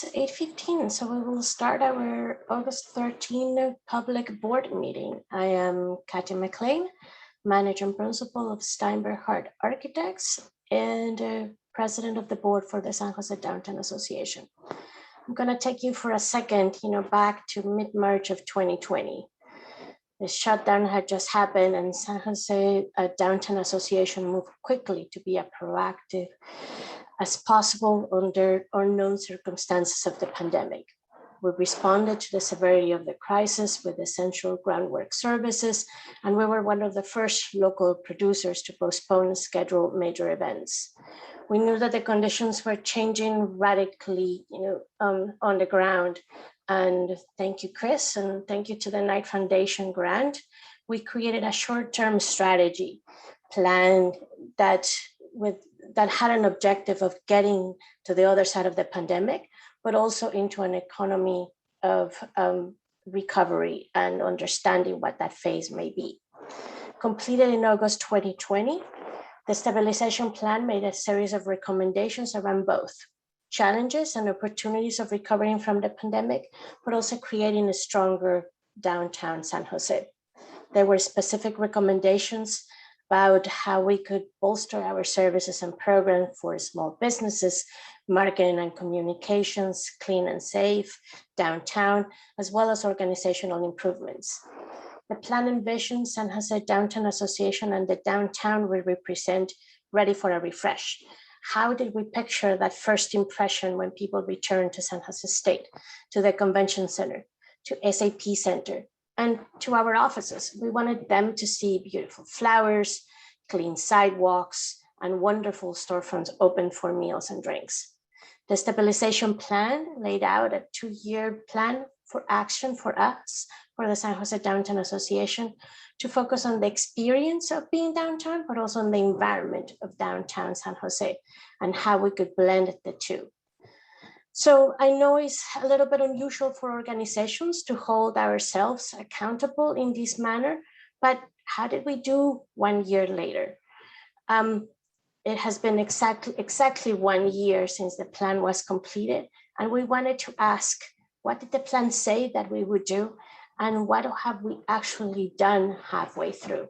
8:15, so we will start our August 13 public board meeting. I am Katya McLean, manager and principal of Steinberg Hart Architects and president of the board for the San Jose Downtown Association. I'm going to take you for a second, back to mid-March of 2020. The shutdown had just happened and San Jose Downtown Association moved quickly to be as proactive as possible under unknown circumstances of the pandemic. We responded to the severity of the crisis with essential groundwork services, and we were one of the first local producers to postpone scheduled major events. We knew that the conditions were changing radically, on the ground. And thank you, Chris, and thank you to the Knight Foundation grant. We created a short-term strategy plan that had an objective of getting to the other side of the pandemic, but also into an economy of recovery and understanding what that phase may be. Completed in August 2020, the Stabilization Plan made a series of recommendations around both challenges and opportunities of recovering from the pandemic, but also creating a stronger downtown San Jose. There were specific recommendations about how we could bolster our services and programs for small businesses, marketing and communications, clean and safe, downtown, as well as organizational improvements. The plan envisions San Jose Downtown Association and the downtown we represent ready for a refresh. How did we picture that first impression when people returned to San Jose State, to the convention center, to SAP Center, and to our offices? We wanted them to see beautiful flowers, clean sidewalks, and wonderful storefronts open for meals and drinks. The Stabilization Plan laid out a 2-year plan for action for us, for the San Jose Downtown Association, to focus on the experience of being downtown, but also on the environment of downtown San Jose and how we could blend the two. So I know it's a little bit unusual for organizations to hold ourselves accountable in this manner, but how did we do 1 year later? It has been exactly 1 year since the plan was completed, and we wanted to ask, what did the plan say that we would do, and what have we actually done halfway through?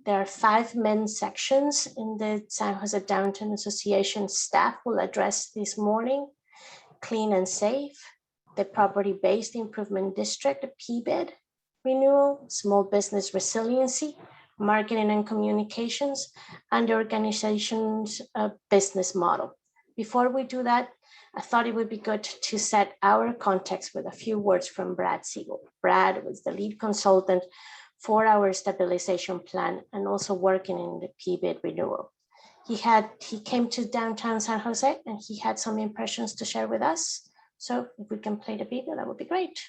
There are 5 main sections in the San Jose Downtown Association staff will address this morning: clean and safe, the property-based improvement district, PBID renewal, small business resiliency, marketing and communications, and the organization's business model. Before we do that, I thought it would be good to set our context with a few words from Brad Siegel. Brad was the lead consultant for our stabilization plan and also working in the PBID renewal. He came to downtown San Jose and he had some impressions to share with us. So if we can play the video, that would be great.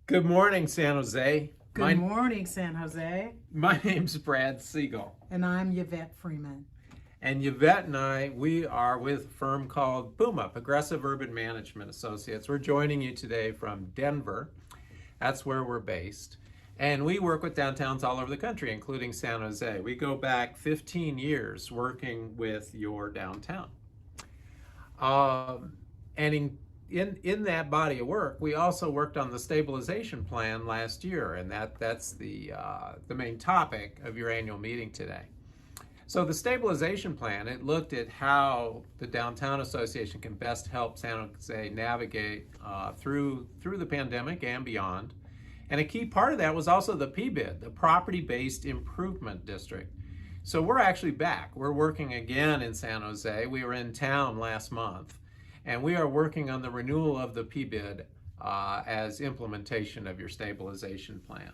Good morning, San Jose. Good morning, San Jose. My name's Brad Siegel. And I'm Yvette Freeman. And Yvette and I, we are with a firm called PUMA, Progressive Urban Management Associates. We're joining you today from Denver. That's where we're based. And we work with downtowns all over the country, including San Jose. We go back 15 years working with your downtown. And in that body of work, we also worked on the stabilization plan last year, and that's the main topic of your annual meeting today. So the stabilization plan, it looked at how the Downtown Association can best help San Jose navigate through the pandemic and beyond. And a key part of that was also the PBID, the Property-Based Improvement District. So we're actually back. We're working again in San Jose. We were in town last month. And we are working on the renewal of the PBID as implementation of your stabilization plan.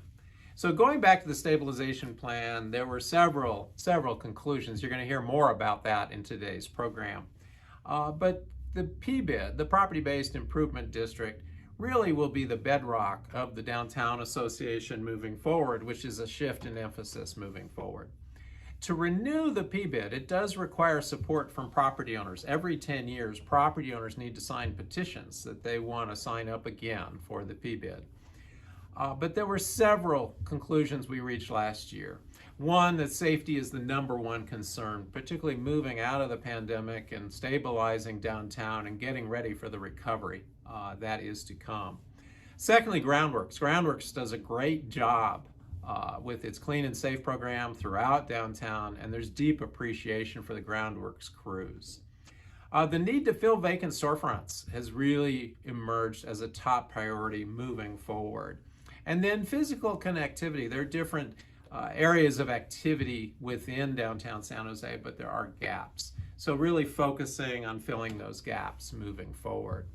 So going back to the stabilization plan, there were several conclusions. You're going to hear more about that in today's program. But the PBID, the Property-Based Improvement District, really will be the bedrock of the Downtown Association moving forward, which is a shift in emphasis moving forward. To renew the PBID, it does require support from property owners. Every 10 years, property owners need to sign petitions that they want to sign up again for the PBID. But there were several conclusions we reached last year. One, that safety is the #1 concern, particularly moving out of the pandemic and stabilizing downtown and getting ready for the recovery that is to come. Secondly, Groundworks. Groundworks does a great job with its clean and safe program throughout downtown, and there's deep appreciation for the Groundworks crews. The need to fill vacant storefronts has really emerged as a top priority moving forward. And then physical connectivity. There are different areas of activity within downtown San Jose, but there are gaps. So really focusing on filling those gaps moving forward.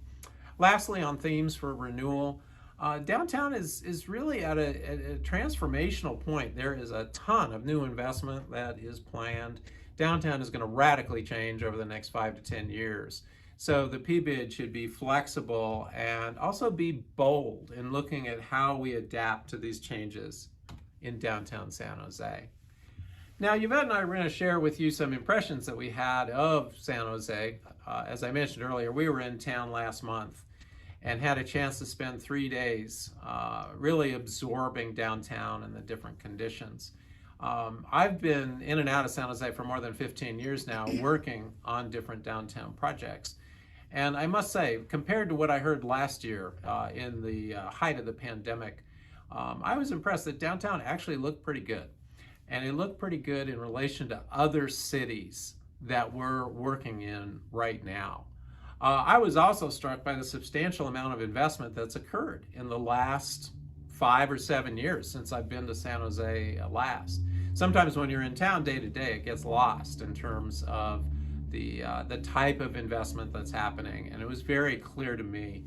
Lastly, on themes for renewal, downtown is really at a transformational point. There is a ton of new investment that is planned. Downtown is going to radically change over the next 5 to 10 years. So the PBID should be flexible and also be bold in looking at how we adapt to these changes in downtown San Jose. Now, Yvette and I are going to share with you some impressions that we had of San Jose. As I mentioned earlier, we were in town last month and had a chance to spend 3 days really absorbing downtown and the different conditions. I've been in and out of San Jose for more than 15 years now, working on different downtown projects. And I must say, compared to what I heard last year in the height of the pandemic, I was impressed that downtown actually looked pretty good. And it looked pretty good in relation to other cities that we're working in right now. I was also struck by the substantial amount of investment that's occurred in the last 5 or 7 years since I've been to San Jose last. Sometimes when you're in town day to day, it gets lost in terms of the type of investment that's happening. And it was very clear to me,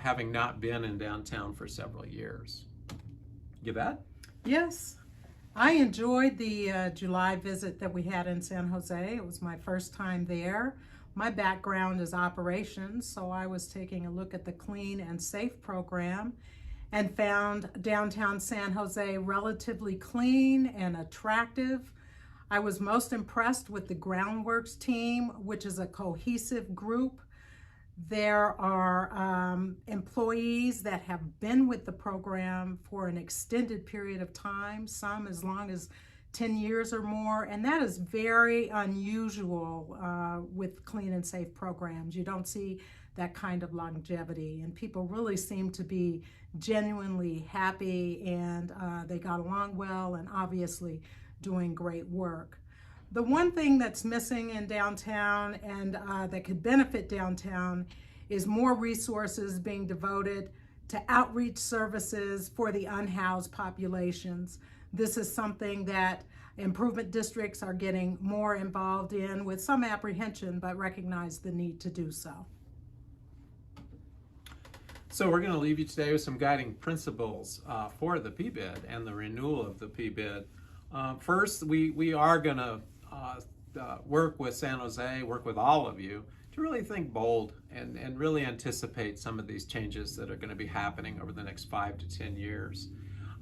having not been in downtown for several years. Yvette? Yes, I enjoyed the July visit that we had in San Jose. It was my first time there. My background is operations, so I was taking a look at the Clean and Safe program and found downtown San Jose relatively clean and attractive. I was most impressed with the Groundworks team, which is a cohesive group. There are employees that have been with the program for an extended period of time, some as long as 10 years or more, and that is very unusual with clean and safe programs. You don't see that kind of longevity, and people really seem to be genuinely happy, and they got along well and obviously doing great work. The one thing that's missing in downtown and that could benefit downtown is more resources being devoted to outreach services for the unhoused populations. This is something that improvement districts are getting more involved in with some apprehension, but recognize the need to do so. So we're going to leave you today with some guiding principles for the PBID and the renewal of the PBID. First, we are going to work with San Jose, work with all of you to really think bold and really anticipate some of these changes that are going to be happening over the next 5 to 10 years.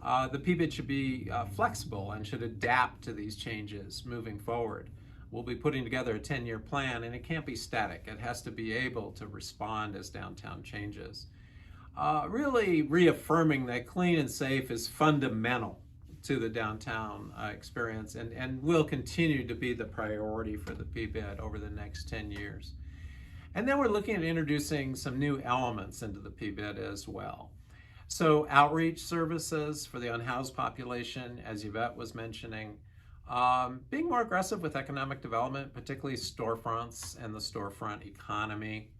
The PBID should be flexible and should adapt to these changes moving forward. We'll be putting together a 10-year plan, and it can't be static. It has to be able to respond as downtown changes. Really reaffirming that clean and safe is fundamental to the downtown experience and will continue to be the priority for the PBID over the next 10 years. And then we're looking at introducing some new elements into the PBID as well. So outreach services for the unhoused population, as Yvette was mentioning, being more aggressive with economic development, particularly storefronts and the storefront economy,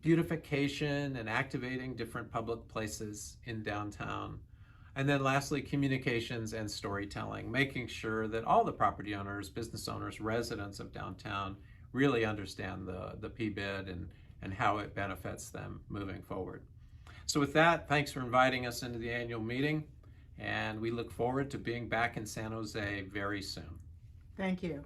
beautification and activating different public places in downtown. And then lastly, communications and storytelling, making sure that all the property owners, business owners, residents of downtown really understand the PBID and how it benefits them moving forward. So with that, thanks for inviting us into the annual meeting, and we look forward to being back in San Jose very soon. Thank you.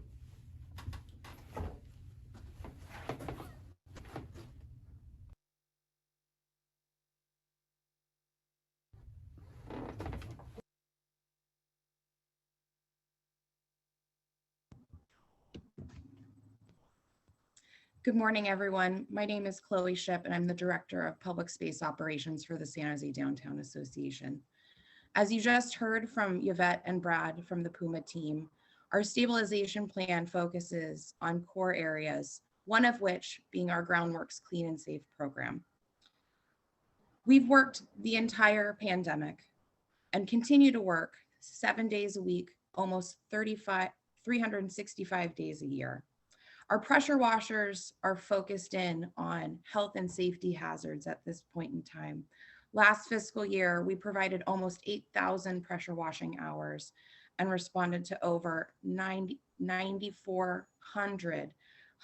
Good morning, everyone. My name is Chloe Ship, and I'm the Director of Public Space Operations for the San Jose Downtown Association. As you just heard from Yvette and Brad from the PUMA team, our stabilization plan focuses on core areas, one of which being our Groundworks Clean and Safe program. We've worked the entire pandemic and continue to work 7 days a week, almost 365 days a year. Our pressure washers are focused in on health and safety hazards at this point in time. Last fiscal year, we provided almost 8,000 pressure washing hours and responded to over 9,400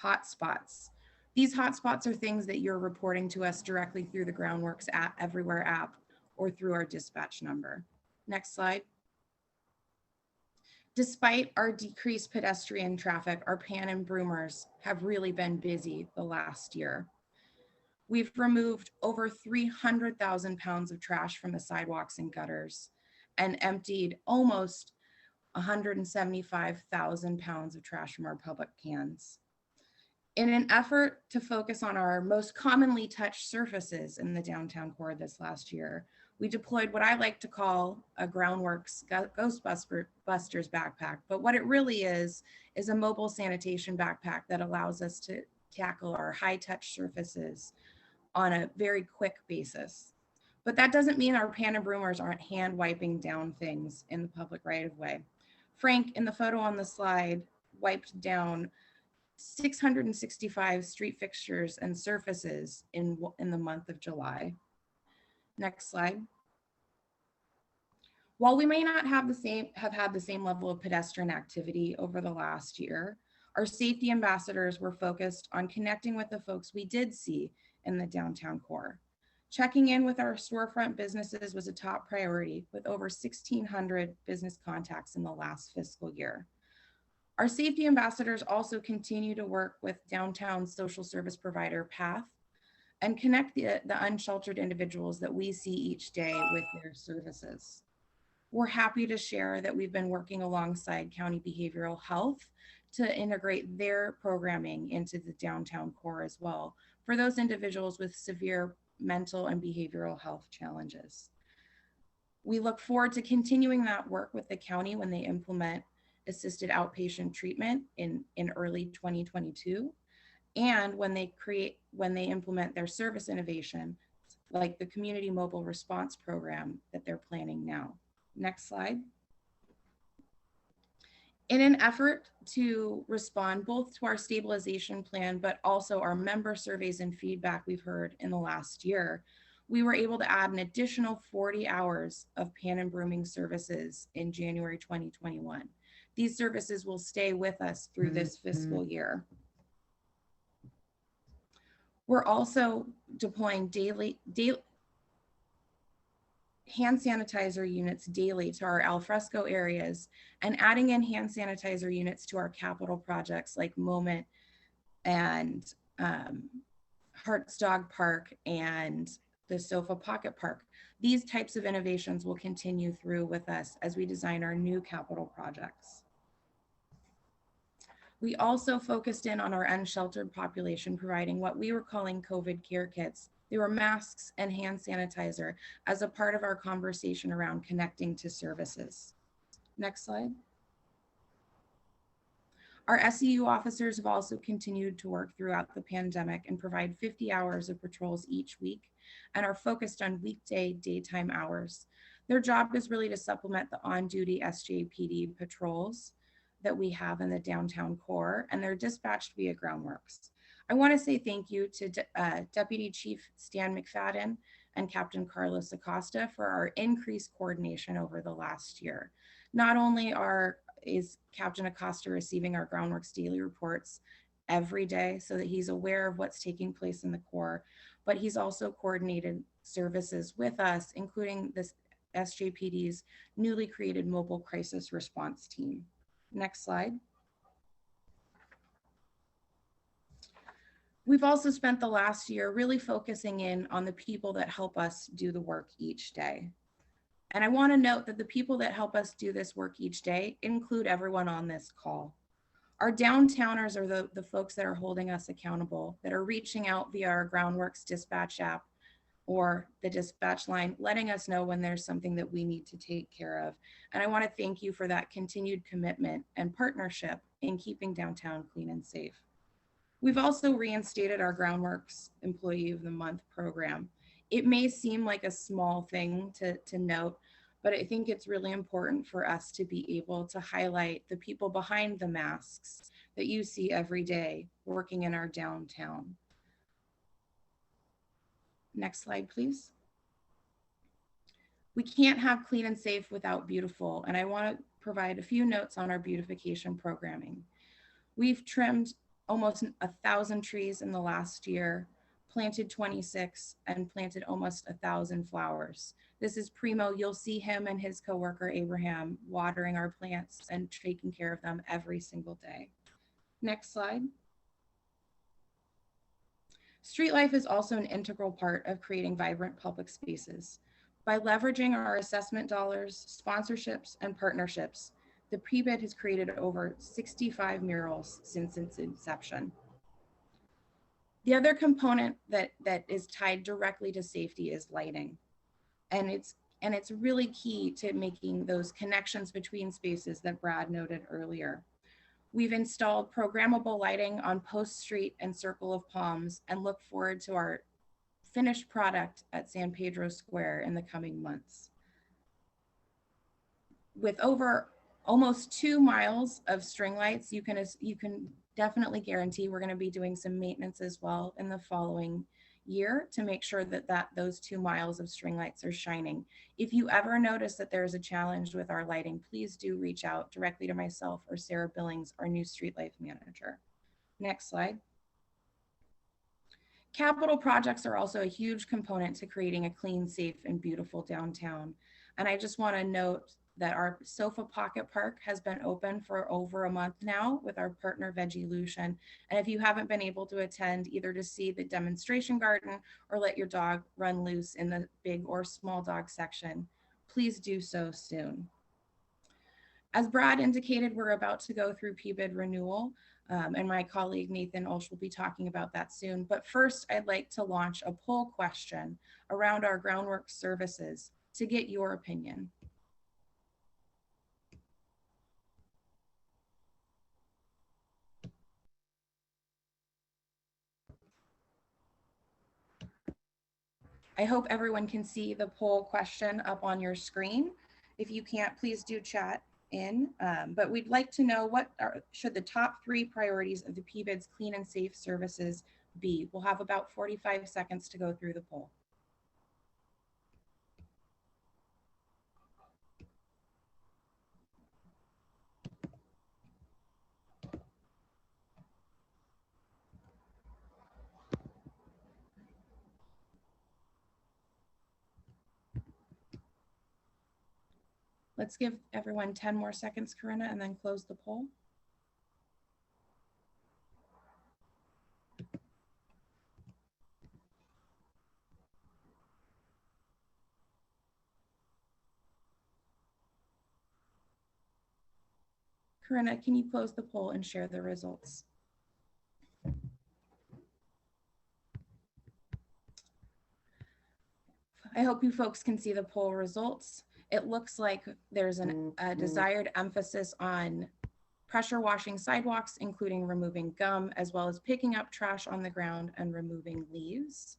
hotspots. These hotspots are things that you're reporting to us directly through the Groundworks Everywhere app or through our dispatch number. Next slide. Despite our decreased pedestrian traffic, our pan and broomers have really been busy the last year. We've removed over 300,000 pounds of trash from the sidewalks and gutters and emptied almost 175,000 pounds of trash from our public cans. In an effort to focus on our most commonly touched surfaces in the downtown core this last year, we deployed what I like to call a Groundworks Ghostbusters backpack. But what it really is a mobile sanitation backpack that allows us to tackle our high touch surfaces on a very quick basis. But that doesn't mean our pan and broomers aren't hand wiping down things in the public right of way. Frank, in the photo on the slide, wiped down 665 street fixtures and surfaces in the month of July. Next slide. While we may not have had the same level of pedestrian activity over the last year, our safety ambassadors were focused on connecting with the folks we did see in the downtown core. Checking in with our storefront businesses was a top priority, with over 1,600 business contacts in the last fiscal year. Our safety ambassadors also continue to work with downtown social service provider PATH and connect the unsheltered individuals that we see each day with their services. We're happy to share that we've been working alongside County Behavioral Health to integrate their programming into the downtown core as well for those individuals with severe mental and behavioral health challenges. We look forward to continuing that work with the county when they implement assisted outpatient treatment in early 2022. And when they implement their service innovation, like the Community Mobile Response Program that they're planning now. Next slide. In an effort to respond both to our stabilization plan, but also our member surveys and feedback we've heard in the last year, we were able to add an additional 40 hours of pan and brooming services in January 2021. These services will stay with us through this fiscal year. We're also deploying daily hand sanitizer units daily to our alfresco areas and adding in hand sanitizer units to our capital projects like Moment and Hart's Dog Park and the Sofa Pocket Park. These types of innovations will continue through with us as we design our new capital projects. We also focused in on our unsheltered population, providing what we were calling COVID care kits. They were masks and hand sanitizer as a part of our conversation around connecting to services. Next slide. Our SEU officers have also continued to work throughout the pandemic and provide 50 hours of patrols each week and are focused on weekday daytime hours. Their job is really to supplement the on-duty SJPD patrols that we have in the downtown core, and they're dispatched via Groundworks. I want to say thank you to Deputy Chief Stan McFadden and Captain Carlos Acosta for our increased coordination over the last year. Not only is Captain Acosta receiving our Groundworks daily reports every day so that he's aware of what's taking place in the core, but he's also coordinated services with us, including this SJPD's newly created mobile crisis response team. Next slide. We've also spent the last year really focusing in on the people that help us do the work each day. And I want to note that the people that help us do this work each day include everyone on this call. Our downtowners are the folks that are holding us accountable, that are reaching out via our Groundworks dispatch app or the dispatch line, letting us know when there's something that we need to take care of. And I want to thank you for that continued commitment and partnership in keeping downtown clean and safe. We've also reinstated our Groundworks Employee of the Month program. It may seem like a small thing to note, but I think it's really important for us to be able to highlight the people behind the masks that you see every day working in our downtown. Next slide, please. We can't have clean and safe without beautiful, and I want to provide a few notes on our beautification programming. We've trimmed almost 1,000 trees in the last year, planted 26, and planted almost 1,000 flowers. This is Primo. You'll see him and his coworker Abraham watering our plants and taking care of them every single day. Next slide. Street life is also an integral part of creating vibrant public spaces. By leveraging our assessment dollars, sponsorships, and partnerships, the PBID has created over 65 murals since its inception. The other component that is tied directly to safety is lighting. And it's really key to making those connections between spaces that Brad noted earlier. We've installed programmable lighting on Post Street and Circle of Palms and look forward to our finished product at San Pedro Square in the coming months. With over almost 2 miles of string lights, you can definitely guarantee we're going to be doing some maintenance as well in the following year to make sure that those 2 miles of string lights are shining. If you ever notice that there's a challenge with our lighting, please do reach out directly to myself or Sarah Billings, our new street life manager. Next slide. Capital projects are also a huge component to creating a clean, safe, and beautiful downtown. And I just want to note that our Sofa Pocket Park has been open for over a month now with our partner Vegilution. And if you haven't been able to attend either to see the demonstration garden or let your dog run loose in the big or small dog section, please do so soon. As Brad indicated, we're about to go through PBID renewal, and my colleague Nathan Olsch will be talking about that soon. But first, I'd like to launch a poll question around our groundwork services to get your opinion. I hope everyone can see the poll question up on your screen. If you can't, please do chat in, but we'd like to know should the top 3 priorities of the PBID's clean and safe services be? We'll have about 45 seconds to go through the poll. Let's give everyone 10 more seconds, Corinna, and then close the poll. Corinna, can you close the poll and share the results? I hope you folks can see the poll results. It looks like there's a desired emphasis on pressure washing sidewalks, including removing gum, as well as picking up trash on the ground and removing leaves,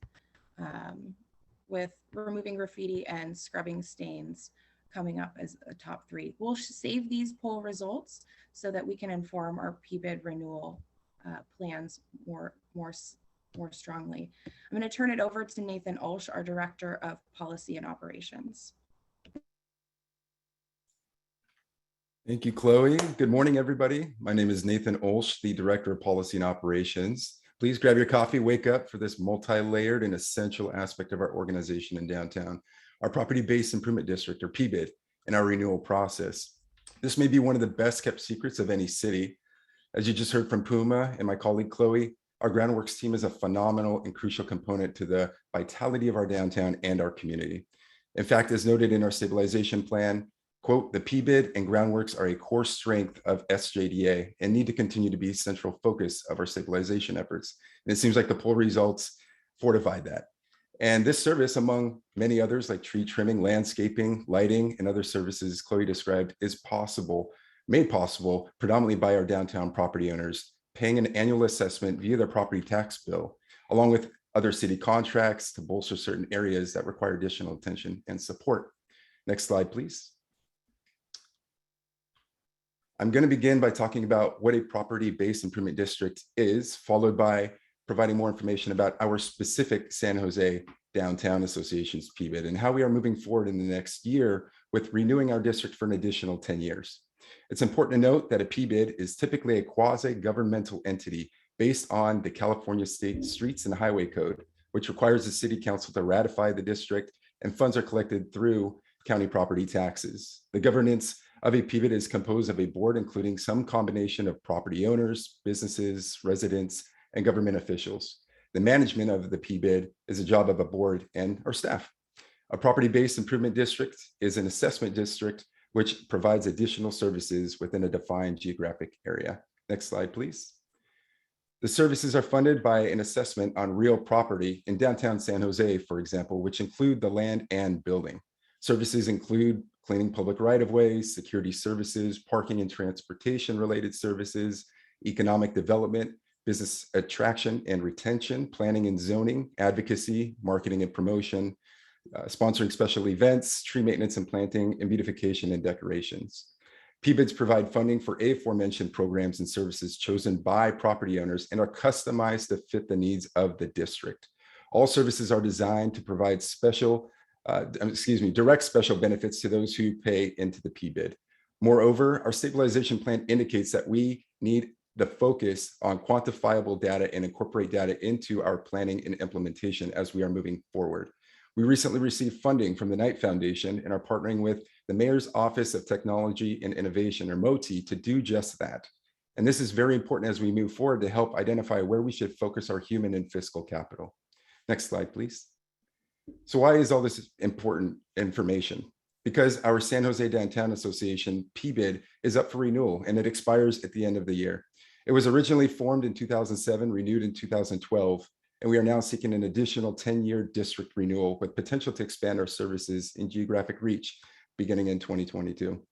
with removing graffiti and scrubbing stains coming up as a top 3. We'll save these poll results so that we can inform our PBID renewal plans more strongly. I'm going to turn it over to Nathan Olsch, our Director of Policy and Operations. Thank you, Chloe. Good morning, everybody. My name is Nathan Olsch, the Director of Policy and Operations. Please grab your coffee, wake up for this multi-layered and essential aspect of our organization in downtown, our Property-Based Improvement District, or PBID, and our renewal process. This may be one of the best kept secrets of any city. As you just heard from Puma and my colleague Chloe, our groundworks team is a phenomenal and crucial component to the vitality of our downtown and our community. In fact, as noted in our stabilization plan, Quote, the PBID and groundworks are a core strength of SJDA and need to continue to be central focus of our stabilization efforts. And it seems like the poll results fortified that. And this service, among many others like tree trimming, landscaping, lighting, and other services Chloe described, is made possible predominantly by our downtown property owners paying an annual assessment via their property tax bill, along with other city contracts to bolster certain areas that require additional attention and support. Next slide, please. I'm going to begin by talking about what a property-based improvement district is, followed by providing more information about our specific San Jose Downtown Association's PBID and how we are moving forward in the next year with renewing our district for an additional 10 years. It's important to note that a PBID is typically a quasi-governmental entity based on the California State Streets and Highway Code, which requires the City Council to ratify the district, and funds are collected through county property taxes. The governance of a PBID is composed of a board, including some combination of property owners, businesses, residents, and government officials. The management of the PBID is a job of a board and our staff. A property-based improvement district is an assessment district which provides additional services within a defined geographic area. Next slide, please. The services are funded by an assessment on real property in downtown San Jose, for example, which include the land and building. Services include cleaning public right-of-ways, security services, parking and transportation related services, economic development, business attraction and retention, planning and zoning, advocacy, marketing and promotion, sponsoring special events, tree maintenance and planting, and beautification and decorations. PBIDs provide funding for aforementioned programs and services chosen by property owners and are customized to fit the needs of the district. All services are designed to provide direct special benefits to those who pay into the PBID. Moreover, our stabilization plan indicates that we need the focus on quantifiable data and incorporate data into our planning and implementation as we are moving forward. We recently received funding from the Knight Foundation and are partnering with the Mayor's Office of Technology and Innovation, or MOTI, to do just that. And this is very important as we move forward to help identify where we should focus our human and fiscal capital. Next slide, please. So why is all this important information? Because our San Jose Downtown Association PBID is up for renewal and it expires at the end of the year. It was originally formed in 2007, renewed in 2012, and we are now seeking an additional 10-year district renewal with potential to expand our services in geographic reach beginning in 2022.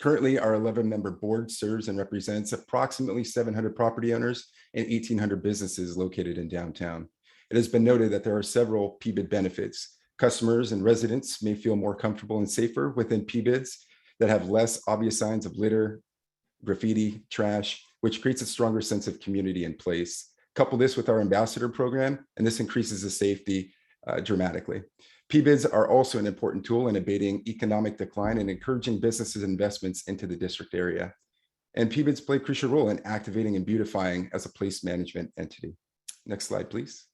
Currently, our 11-member board serves and represents approximately 700 property owners and 1,800 businesses located in downtown. It has been noted that there are several PBID benefits. Customers and residents may feel more comfortable and safer within PBIDs that have less obvious signs of litter, graffiti, trash, which creates a stronger sense of community in place. Couple this with our ambassador program, and this increases the safety dramatically. PBIDs are also an important tool in abating economic decline and encouraging businesses and investments into the district area. And PBIDs play a crucial role in activating and beautifying as a place management entity. Next slide, please.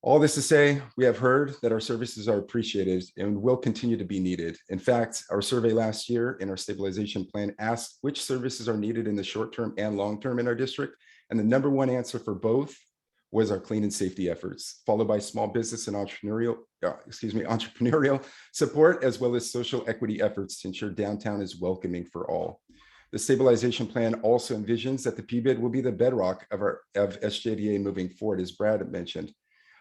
All this to say, we have heard that our services are appreciated and will continue to be needed. In fact, our survey last year in our stabilization plan asked which services are needed in the short term and long term in our district. And the #1 answer for both was our clean and safety efforts, followed by small business and entrepreneurial support, as well as social equity efforts to ensure downtown is welcoming for all. The stabilization plan also envisions that the PBID will be the bedrock of SJDA moving forward, as Brad mentioned.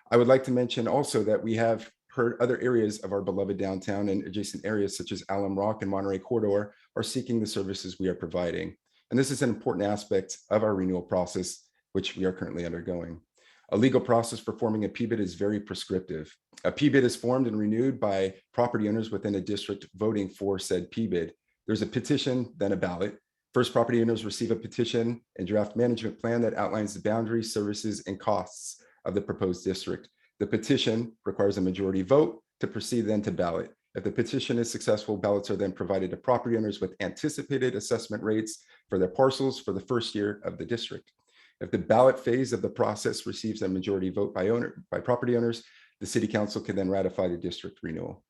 I would like to mention also that we have heard other areas of our beloved downtown and adjacent areas such as Alum Rock and Monterey Corridor are seeking the services we are providing. And this is an important aspect of our renewal process, which we are currently undergoing. A legal process for forming a PBID is very prescriptive. A PBID is formed and renewed by property owners within a district voting for said PBID. There's a petition, then a ballot. First, property owners receive a petition and draft management plan that outlines the boundaries, services, and costs of the proposed district. The petition requires a majority vote to proceed then to ballot. If the petition is successful, ballots are then provided to property owners with anticipated assessment rates for their parcels for the first year of the district. If the ballot phase of the process receives a majority vote by property owners, the City Council can then ratify the district renewal.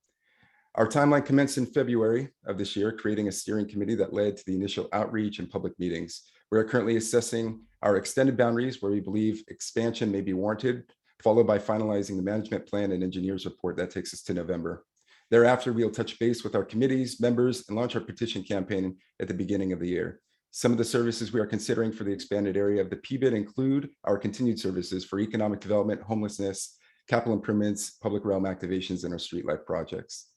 Our timeline commenced in February of this year, creating a steering committee that led to the initial outreach and public meetings. We are currently assessing our extended boundaries where we believe expansion may be warranted, followed by finalizing the management plan and engineer's report that takes us to November. Thereafter, we'll touch base with our committees, members, and launch our petition campaign at the beginning of the year. Some of the services we are considering for the expanded area of the PBID include our continued services for economic development, homelessness, capital improvements, public realm activations, and our street life projects.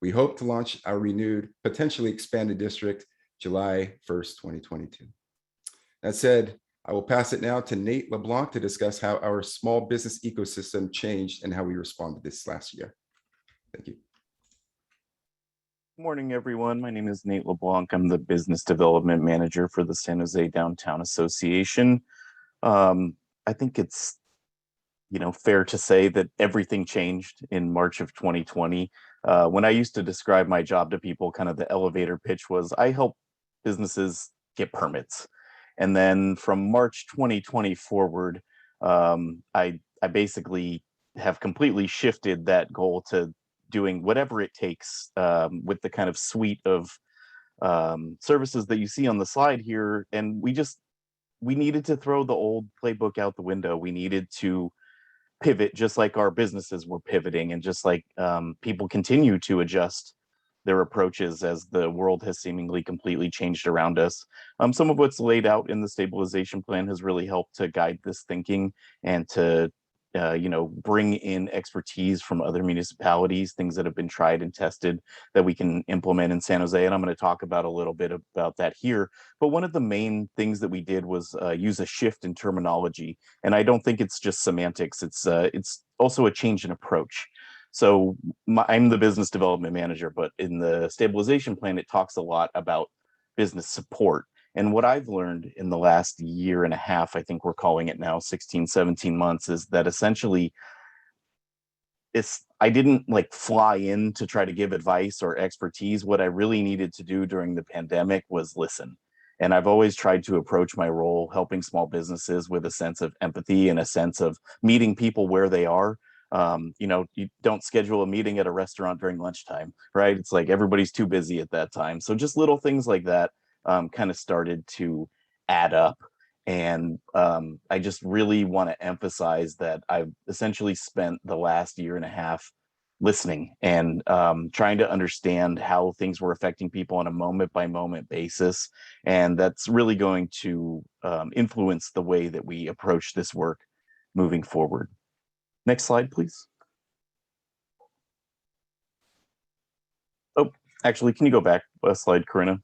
We hope to launch our renewed, potentially expanded district July 1st, 2022. That said, I will pass it now to Nate LeBlanc to discuss how our small business ecosystem changed and how we responded this last year. Thank you. Good morning, everyone. My name is Nate LeBlanc. I'm the Business Development Manager for the San Jose Downtown Association. I think it's fair to say that everything changed in March of 2020. When I used to describe my job to people, kind of the elevator pitch was, I help businesses get permits. And then from March 2020 forward, I basically have completely shifted that goal to doing whatever it takes with the kind of suite of services that you see on the slide here. And we needed to throw the old playbook out the window. We needed to pivot just like our businesses were pivoting, and just like people continue to adjust their approaches as the world has seemingly completely changed around us. Some of what's laid out in the stabilization plan has really helped to guide this thinking and to bring in expertise from other municipalities, things that have been tried and tested that we can implement in San Jose. And I'm going to talk about a little bit about that here. But one of the main things that we did was use a shift in terminology. And I don't think it's just semantics. It's also a change in approach. So I'm the business development manager, but in the stabilization plan, it talks a lot about business support. And what I've learned in the last year and a half, I think we're calling it now 16, 17 months, is that essentially I didn't like fly in to try to give advice or expertise. What I really needed to do during the pandemic was listen. And I've always tried to approach my role helping small businesses with a sense of empathy and a sense of meeting people where they are. You don't schedule a meeting at a restaurant during lunchtime, right? It's like everybody's too busy at that time. So just little things like that kind of started to add up. And I just really want to emphasize that I've essentially spent the last year and a half listening and trying to understand how things were affecting people on a moment by moment basis. And that's really going to influence the way that we approach this work moving forward. Next slide, please. Oh, actually, can you go back a slide, Corinna?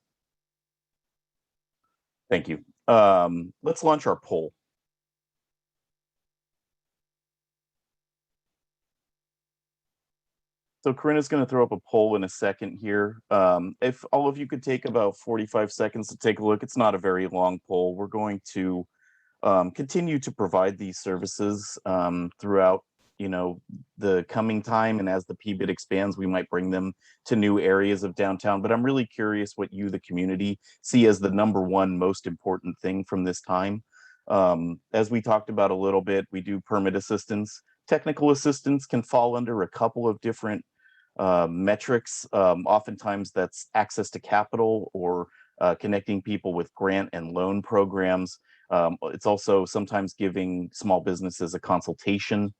Thank you. Let's launch our poll. So Corinna's going to throw up a poll in a second here. If all of you could take about 45 seconds to take a look, it's not a very long poll. We're going to continue to provide these services throughout the coming time, and as the PBID expands, we might bring them to new areas of downtown. But I'm really curious what you, the community, see as the number one most important thing from this time. As we talked about a little bit, we do permit assistance. Technical assistance can fall under a couple of different metrics. Oftentimes that's access to capital or connecting people with grant and loan programs. It's also sometimes giving small businesses a consultation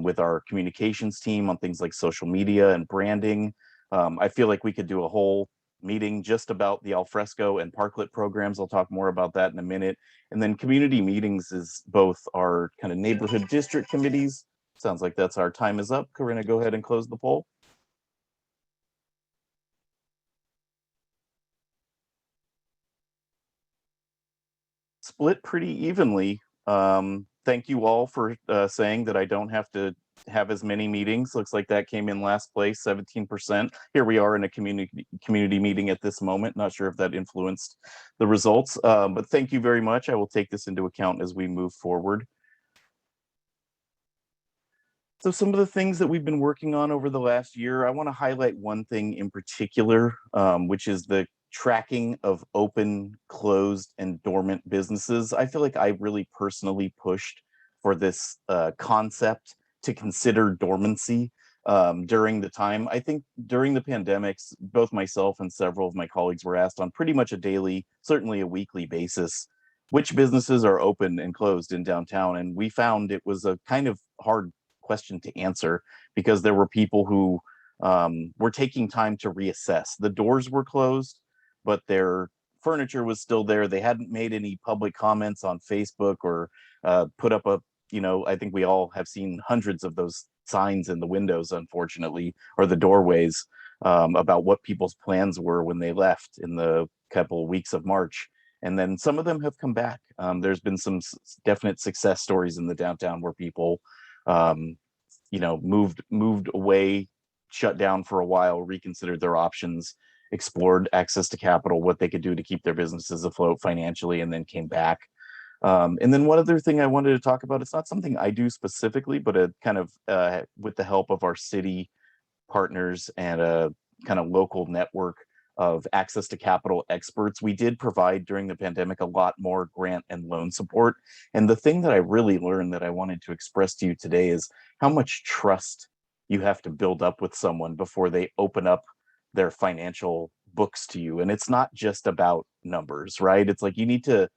with our communications team on things like social media and branding. I feel like we could do a whole meeting just about the alfresco and parklet programs. I'll talk more about that in a minute. And then community meetings is both our kind of neighborhood district committees. Sounds like that's our time is up. Corinna, go ahead and close the poll. Split pretty evenly. Thank you all for saying that I don't have to have as many meetings. Looks like that came in last place, 17%. Here we are in a community meeting at this moment. Not sure if that influenced the results, but thank you very much. I will take this into account as we move forward. So some of the things that we've been working on over the last year, I want to highlight one thing in particular, which is the tracking of open, closed, and dormant businesses. I feel like I really personally pushed for this concept to consider dormancy during the time. I think during the pandemics, both myself and several of my colleagues were asked on pretty much a daily, certainly a weekly basis, which businesses are open and closed in downtown. And we found it was a kind of hard question to answer because there were people who were taking time to reassess. The doors were closed, but their furniture was still there. They hadn't made any public comments on Facebook or put up a, I think we all have seen hundreds of those signs in the windows, unfortunately, or the doorways, about what people's plans were when they left in the couple of weeks of March. And then some of them have come back. There's been some definite success stories in the downtown where people, moved away, shut down for a while, reconsidered their options, explored access to capital, what they could do to keep their businesses afloat financially, and then came back. And then one other thing I wanted to talk about, it's not something I do specifically, but a kind of with the help of our city partners and a kind of local network of access to capital experts, we did provide during the pandemic a lot more grant and loan support. And the thing that I really learned that I wanted to express to you today is how much trust you have to build up with someone before they open up their financial books to you. And it's not just about numbers, right? It's like you need to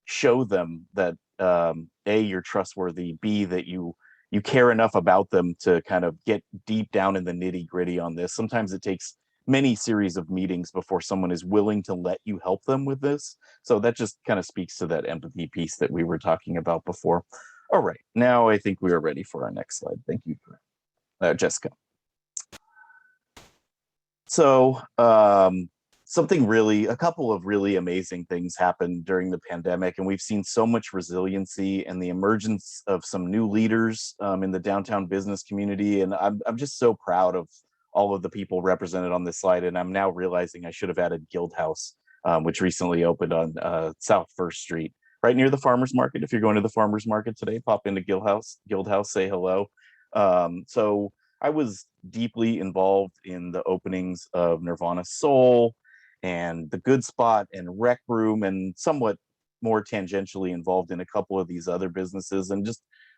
show them that A, you're trustworthy, B, that you care enough about them to kind of get deep down in the nitty gritty on this. Sometimes it takes many series of meetings before someone is willing to let you help them with this. So that just kind of speaks to that empathy piece that we were talking about before. All right, now I think we are ready for our next slide. Thank you, Jessica. So a couple of really amazing things happened during the pandemic, and we've seen so much resiliency and the emergence of some new leaders in the downtown business community. And I'm just so proud of all of the people represented on this slide. And I'm now realizing I should have added Guild House, which recently opened on South First Street, right near the farmer's market. If you're going to the farmer's market today, pop into Guild House, say hello. So I was deeply involved in the openings of Nirvana Soul and the Good Spot and Rec Room, and somewhat more tangentially involved in a couple of these other businesses. And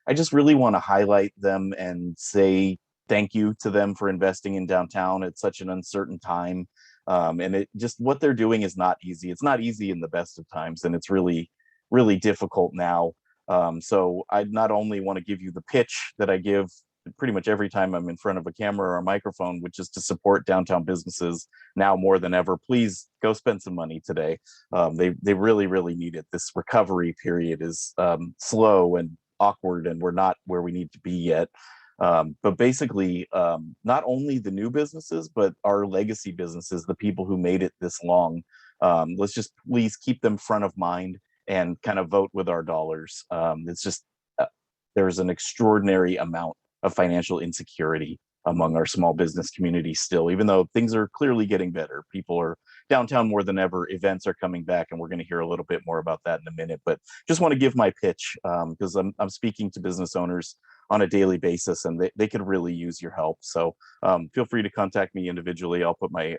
I just really want to highlight them and say thank you to them for investing in downtown at such an uncertain time. And it just, what they're doing is not easy. It's not easy in the best of times, and it's really, really difficult now. So I not only want to give you the pitch that I give pretty much every time I'm in front of a camera or a microphone, which is to support downtown businesses now more than ever. Please go spend some money today. They really, really need it. This recovery period is slow and awkward, and we're not where we need to be yet. But basically, not only the new businesses, but our legacy businesses, the people who made it this long, let's just please keep them front of mind and kind of vote with our dollars. It's just, there's an extraordinary amount of financial insecurity among our small business community still, even though things are clearly getting better. People are downtown more than ever. Events are coming back, and we're going to hear a little bit more about that in a minute. But just want to give my pitch because I'm speaking to business owners on a daily basis, and they could really use your help. So feel free to contact me individually. I'll put my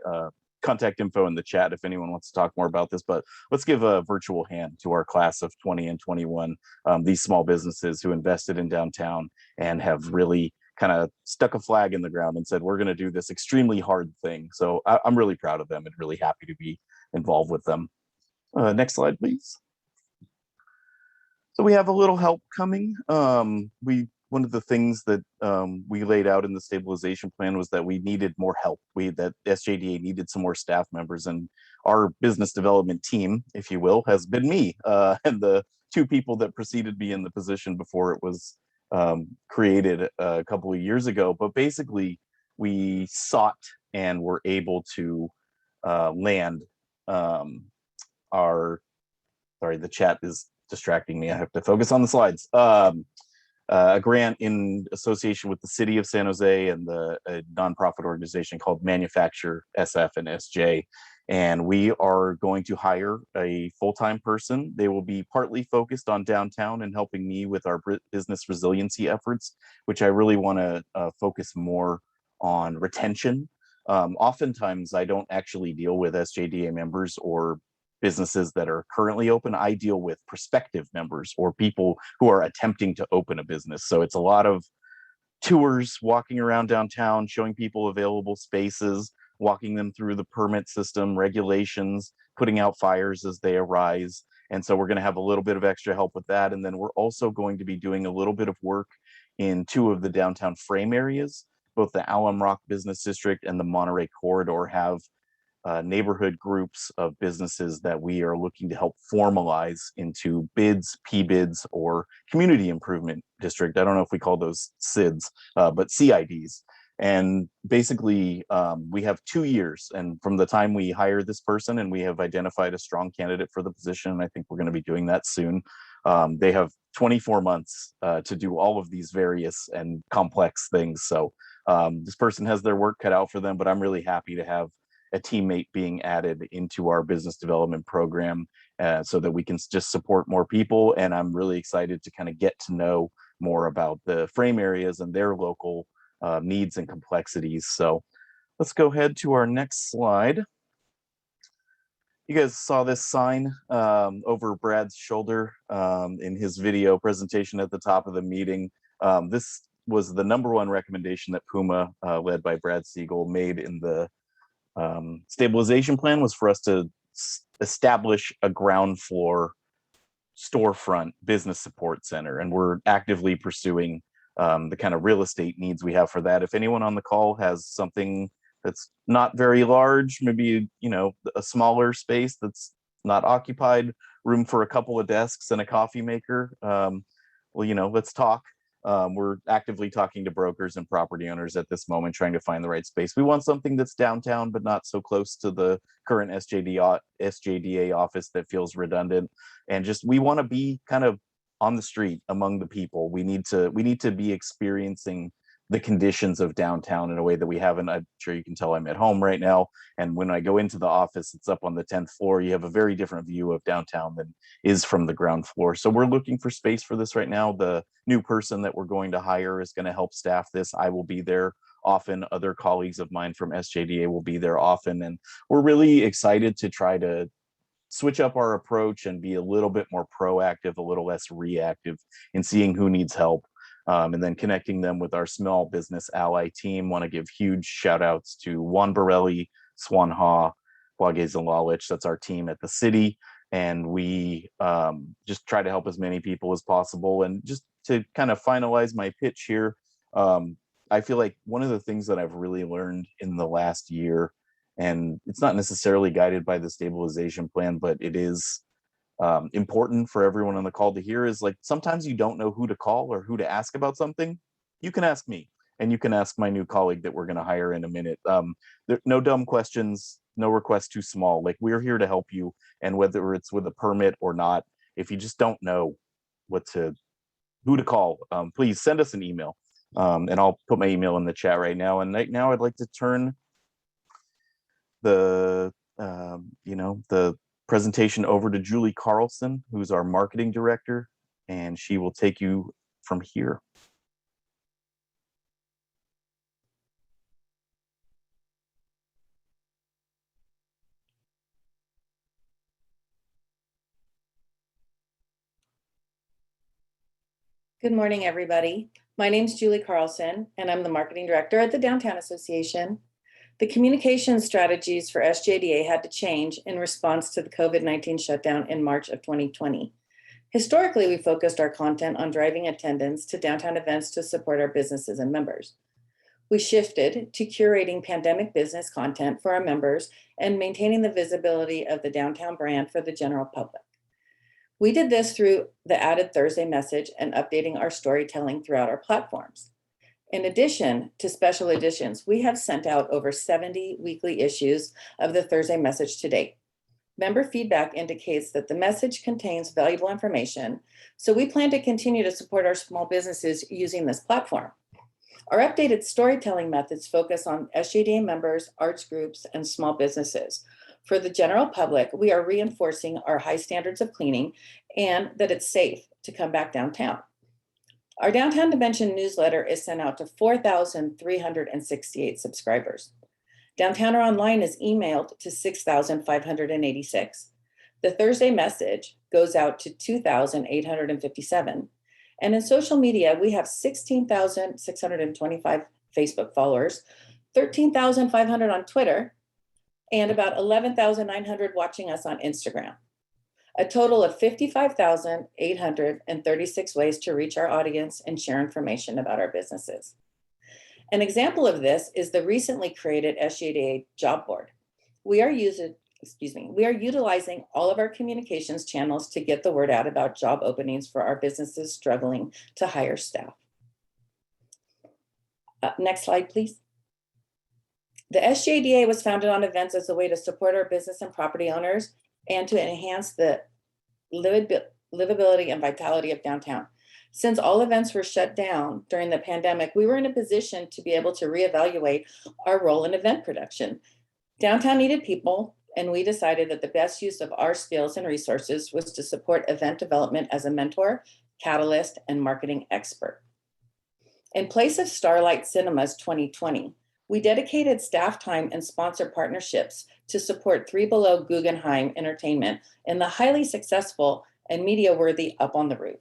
contact info in the chat if anyone wants to talk more about this. But let's give a virtual hand to our class of 20 and 21, these small businesses who invested in downtown and have really kind of stuck a flag in the ground and said, we're going to do this extremely hard thing. So I'm really proud of them and really happy to be involved with them. Next slide, please. So we have a little help coming. One of the things that we laid out in the stabilization plan was that we needed more help. That SJDA needed some more staff members, and our business development team, if you will, has been me and the two people that preceded me in the position before it was created a couple of years ago. But basically, we sought and were able to land sorry, the chat is distracting me. I have to focus on the slides. A grant in association with the city of San Jose and a nonprofit organization called Manufacture SF and SJ. And we are going to hire a full-time person. They will be partly focused on downtown and helping me with our business resiliency efforts, which I really want to focus more on retention. Oftentimes, I don't actually deal with SJDA members or businesses that are currently open. I deal with prospective members or people who are attempting to open a business. So it's a lot of tours, walking around downtown, showing people available spaces, walking them through the permit system, regulations, putting out fires as they arise. And so we're going to have a little bit of extra help with that. And then we're also going to be doing a little bit of work in two of the downtown frame areas both the Alum Rock Business District and the Monterey Corridor have neighborhood groups of businesses that we are looking to help formalize into bids, PBIDs, or community improvement district. I don't know if we call those SIDs, but CIDs. And basically, we have 2 years. And from the time we hire this person and we have identified a strong candidate for the position, and I think we're going to be doing that soon, they have 24 months to do all of these various and complex things. So this person has their work cut out for them, but I'm really happy to have a teammate being added into our business development program so that we can just support more people. And I'm really excited to kind of get to know more about the frame areas and their local needs and complexities. So let's go ahead to our next slide. You guys saw this sign over Brad's shoulder in his video presentation at the top of the meeting. This was the #1 recommendation that Puma, led by Brad Siegel, made in the stabilization plan, was for us to establish a ground floor storefront business support center. And we're actively pursuing the kind of real estate needs we have for that. If anyone on the call has something that's not very large, maybe, you know, a smaller space that's not occupied, room for a couple of desks and a coffee maker, well, you know, let's talk. We're actively talking to brokers and property owners at this moment, trying to find the right space. We want something that's downtown, but not so close to the current SJDA office that feels redundant. And just, we want to be kind of on the street among the people. We need to be experiencing the conditions of downtown in a way that we haven't. I'm sure you can tell I'm at home right now. And when I go into the office, it's up on the 10th floor. You have a very different view of downtown than is from the ground floor. So we're looking for space for this right now. The new person that we're going to hire is going to help staff this. I will be there often. Other colleagues of mine from SJDA will be there often. And we're really excited to try to switch up our approach and be a little bit more proactive, a little less reactive in seeing who needs help. And then connecting them with our small business ally team. Want to give huge shout outs to Juan Borelli, Swan Ha, Wages and Lalich. That's our team at the city. And we just try to help as many people as possible. And just to kind of finalize my pitch here, I feel like one of the things that I've really learned in the last year, and it's not necessarily guided by the stabilization plan, but it is important for everyone on the call to hear, is like, sometimes you don't know who to call or who to ask about something. You can ask me, and you can ask my new colleague that we're going to hire in a minute. No dumb questions, no requests too small. Like, we're here to help you. And whether it's with a permit or not, if you just don't know who to call, please send us an email. And I'll put my email in the chat right now. And right now I'd like to turn the presentation over to Julie Carlson, who's our marketing director, and she will take you from here. Good morning, everybody. My name is Julie Carlson, and I'm the marketing director at the Downtown Association. The communication strategies for SJDA had to change in response to the COVID-19 shutdown in March of 2020. Historically, we focused our content on driving attendance to downtown events to support our businesses and members. We shifted to curating pandemic business content for our members and maintaining the visibility of the downtown brand for the general public. We did this through the added Thursday message and updating our storytelling throughout our platforms. In addition to special editions, we have sent out over 70 weekly issues of the Thursday message to date. Member feedback indicates that the message contains valuable information, so we plan to continue to support our small businesses using this platform. Our updated storytelling methods focus on SJDA members, arts groups, and small businesses. For the general public, we are reinforcing our high standards of cleaning and that it's safe to come back downtown. Our Downtown Dimension newsletter is sent out to 4,368 subscribers. Downtowner Online is emailed to 6,586. The Thursday message goes out to 2,857. And in social media, we have 16,625 Facebook followers, 13,500 on Twitter, and about 11,900 watching us on Instagram. A total of 55,836 ways to reach our audience and share information about our businesses. An example of this is the recently created SJDA job board. We are utilizing all of our communications channels to get the word out about job openings for our businesses struggling to hire staff. Next slide, please. The SJDA was founded on events as a way to support our business and property owners and to enhance the livability and vitality of downtown. Since all events were shut down during the pandemic, we were in a position to be able to reevaluate our role in event production. Downtown needed people, and we decided that the best use of our skills and resources was to support event development as a mentor, catalyst, and marketing expert. In place of Starlight Cinemas 2020, we dedicated staff time and sponsor partnerships to support Three Below Guggenheim Entertainment in the highly successful and media-worthy Up on the Roof.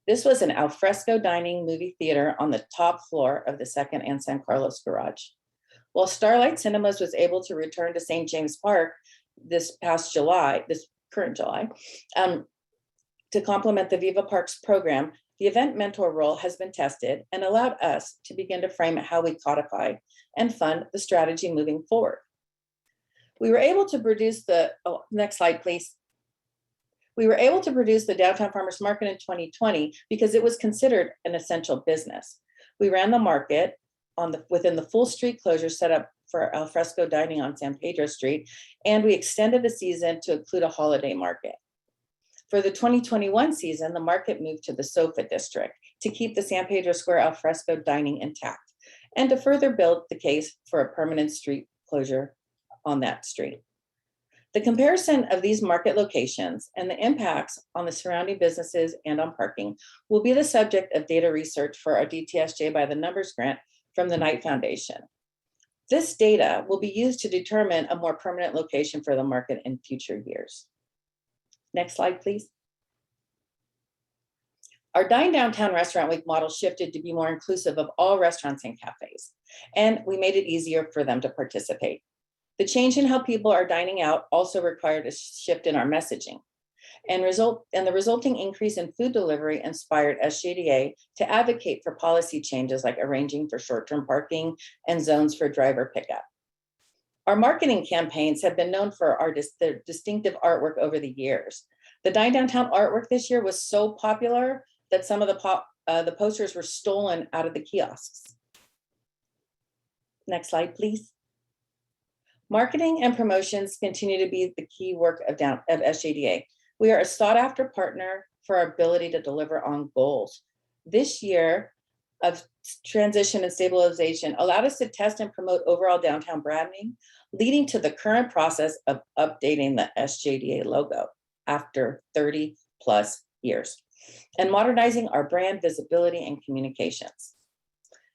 This was an alfresco dining movie theater on the top floor of the 2nd and San Carlos garage. While Starlight Cinemas was able to return to St. James Park this current July, to complement the Viva Parks program, the event mentor role has been tested and allowed us to begin to frame how we codify and fund the strategy moving forward. We were able to produce next slide, please. We were able to produce the Downtown Farmers Market in 2020 because it was considered an essential business. We ran the market within the full street closure set up for alfresco dining on San Pedro Street, and we extended the season to include a holiday market. For the 2021 season, the market moved to the Sofa District to keep the San Pedro Square alfresco dining intact and to further build the case for a permanent street closure on that street. The comparison of these market locations and the impacts on the surrounding businesses and on parking will be the subject of data research for our DTSJ by the Numbers grant from the Knight Foundation. This data will be used to determine a more permanent location for the market in future years. Next slide, please. Our Dine Downtown Restaurant Week model shifted to be more inclusive of all restaurants and cafes, and we made it easier for them to participate. The change in how people are dining out also required a shift in our messaging, and the resulting increase in food delivery inspired SJDA to advocate for policy changes like arranging for short-term parking and zones for driver pickup. Our marketing campaigns have been known for their distinctive artwork over the years. The Dine Downtown artwork this year was so popular that some of the posters were stolen out of the kiosks. Next slide, please. Marketing and promotions continue to be the key work of SJDA. We are a sought-after partner for our ability to deliver on goals. This year of transition and stabilization allowed us to test and promote overall downtown branding, leading to the current process of updating the SJDA logo after 30+ years and modernizing our brand visibility and communications.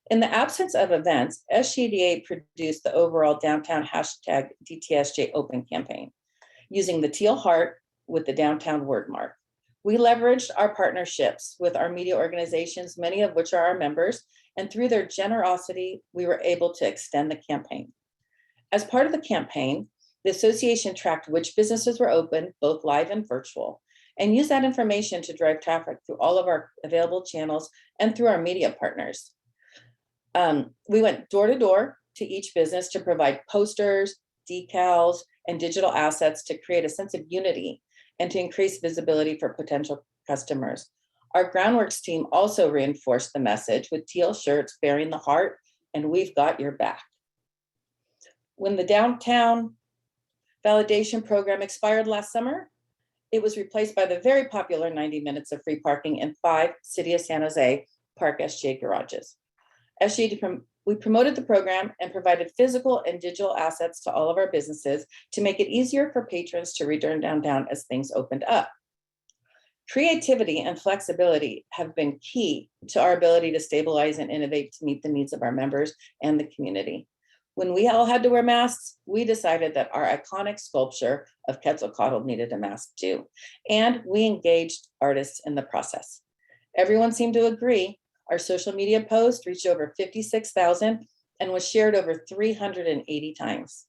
In the absence of events, SJDA produced the overall downtown #DTSJ Open campaign using the teal heart with the downtown word mark. We leveraged our partnerships with our media organizations, many of which are our members, and through their generosity, we were able to extend the campaign. As part of the campaign, the association tracked which businesses were open, both live and virtual, and used that information to drive traffic through all of our available channels and through our media partners. We went door to door to each business to provide posters, decals, and digital assets to create a sense of unity and to increase visibility for potential customers. Our Groundworks team also reinforced the message with teal shirts bearing the heart and "We've got your back." When the downtown validation program expired last summer, it was replaced by the very popular 90 minutes of free parking in 5 City of San Jose Park SJ garages. We promoted the program and provided physical and digital assets to all of our businesses to make it easier for patrons to return downtown as things opened up. Creativity and flexibility have been key to our ability to stabilize and innovate to meet the needs of our members and the community. When we all had to wear masks, we decided that our iconic sculpture of Quetzalcoatl needed a mask too, and we engaged artists in the process. Everyone seemed to agree. Our social media post reached over 56,000 and was shared over 380 times.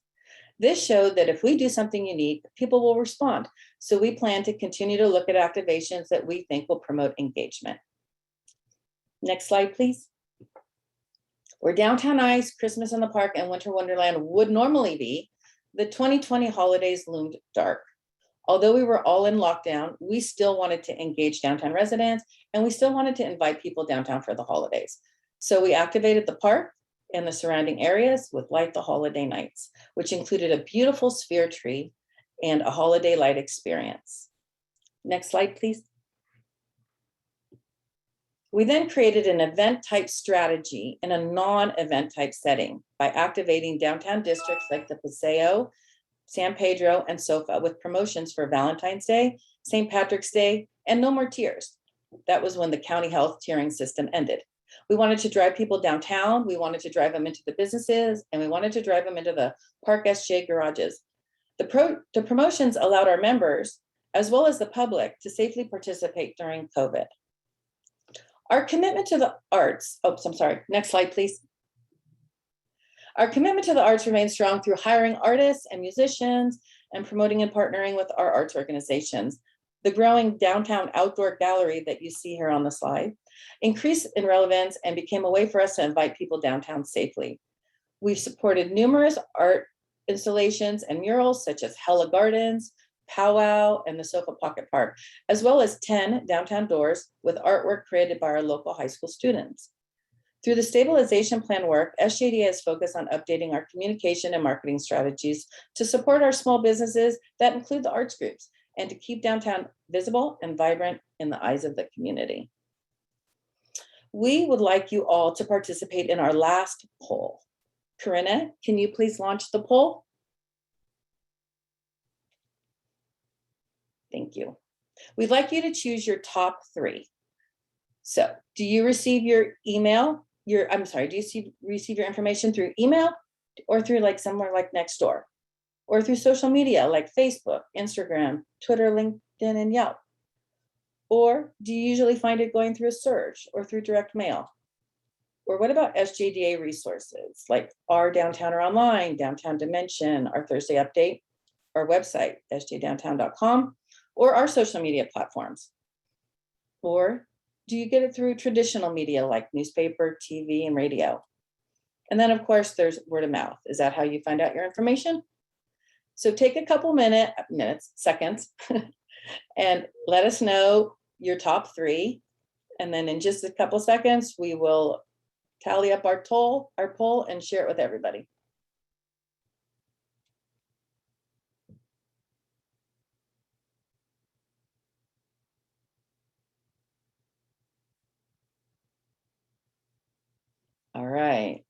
This showed that if we do something unique, people will respond. So we plan to continue to look at activations that we think will promote engagement. Next slide, please. Where downtown ice, Christmas in the park, and winter wonderland would normally be, the 2020 holidays loomed dark. Although we were all in lockdown, we still wanted to engage downtown residents, and we still wanted to invite people downtown for the holidays. So we activated the park and the surrounding areas with Light the Holiday Nights, which included a beautiful sphere tree and a holiday light experience. Next slide, please. We then created an event type strategy in a non-event type setting by activating downtown districts like the Paseo, San Pedro, and SoFa with promotions for Valentine's Day, St. Patrick's Day, and No More Tears. That was when the county health tiering system ended. We wanted to drive people downtown, we wanted to drive them into the businesses, and we wanted to drive them into the Park SJ garages. The promotions allowed our members, as well as the public, to safely participate during COVID. Our commitment to the arts, next slide, please. Our commitment to the arts remains strong through hiring artists and musicians and promoting and partnering with our arts organizations. The growing downtown outdoor gallery that you see here on the slide increased in relevance and became a way for us to invite people downtown safely. We've supported numerous art installations and murals such as Hella Gardens, Powwow, and the SoFa Pocket Park, as well as 10 downtown doors with artwork created by our local high school students. Through the stabilization plan work, SJDA is focused on updating our communication and marketing strategies to support our small businesses that include the arts groups and to keep downtown visible and vibrant in the eyes of the community. We would like you all to participate in our last poll. Corinna, can you please launch the poll? Thank you. We'd like you to choose your top 3. So do you receive your email? Do you receive your information through email or through like somewhere like Nextdoor or through social media like Facebook, Instagram, Twitter, LinkedIn, and Yelp? Or do you usually find it going through a search or through direct mail? Or what about SJDA resources like our Downtown or Online, Downtown Dimension, our Thursday Update, our website, sjdowntown.com, or our social media platforms? Or do you get it through traditional media like newspaper, TV, and radio? And then of course there's word of mouth. Is that how you find out your information? So take a couple seconds, and let us know your top 3. And then in just a couple seconds, we will tally up our poll and share it with everybody. All right.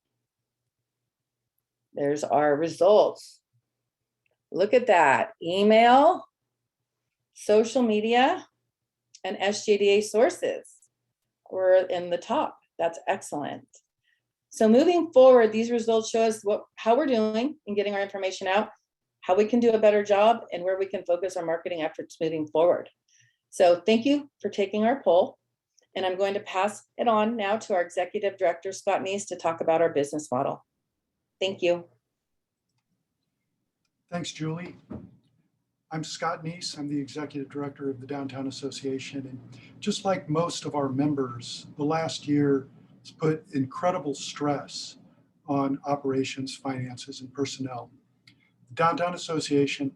There's our results. Look at that. Email, social media, and SJDA sources were in the top. That's excellent. So moving forward, these results show us how we're doing in getting our information out, how we can do a better job, and where we can focus our marketing efforts moving forward. So thank you for taking our poll. And I'm going to pass it on now to our Executive Director, Scott Neese, to talk about our business model. Thank you. Thanks, Julie. I'm Scott Neese. I'm the Executive Director of the Downtown Association. And just like most of our members, the last year has put incredible stress on operations, finances, and personnel. The Downtown Association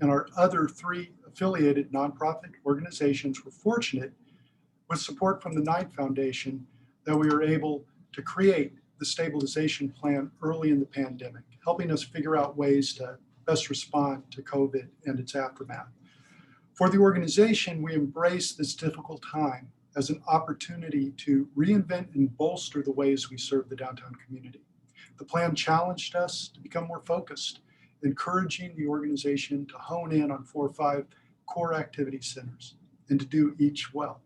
and our other 3 affiliated nonprofit organizations were fortunate with support from the Knight Foundation that we were able to create the stabilization plan early in the pandemic, helping us figure out ways to best respond to COVID and its aftermath. For the organization, we embrace this difficult time as an opportunity to reinvent and bolster the ways we serve the downtown community. The plan challenged us to become more focused, encouraging the organization to hone in on 4 or 5 core activity centers and to do each well.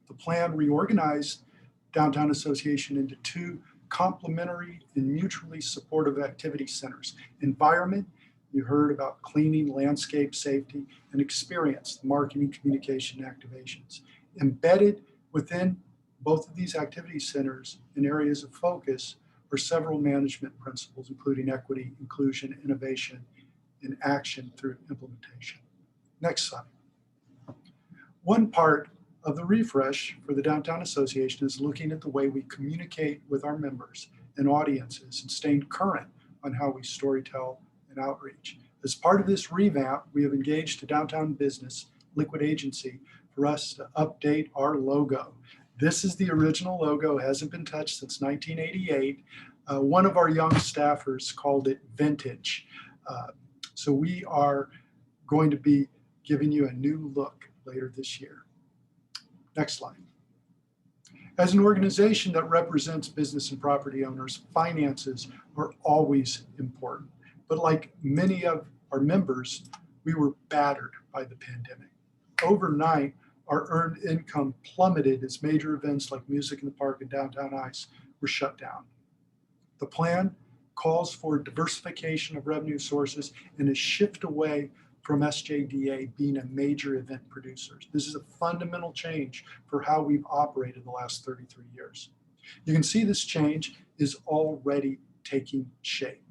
The plan reorganized Downtown Association into 2 complementary and mutually supportive activity centers. Environment, you heard about cleaning, landscape, safety, and experience, the marketing, communication, activations. Embedded within both of these activity centers in areas of focus are several management principles, including equity, inclusion, innovation, and action through implementation. Next slide. One part of the refresh for the Downtown Association is looking at the way we communicate with our members and audiences and staying current on how we storytell and outreach. As part of this revamp, we have engaged a downtown business, Liquid Agency, for us to update our logo. This is the original logo, it hasn't been touched since 1988. One of our young staffers called it vintage. So we are going to be giving you a new look later this year. Next slide. As an organization that represents business and property owners, finances are always important. But like many of our members, we were battered by the pandemic. Overnight, our earned income plummeted as major events like Music in the Park and Downtown Ice were shut down. The plan calls for diversification of revenue sources and a shift away from SJDA being a major event producer. This is a fundamental change for how we've operated the last 33 years. You can see this change is already taking shape.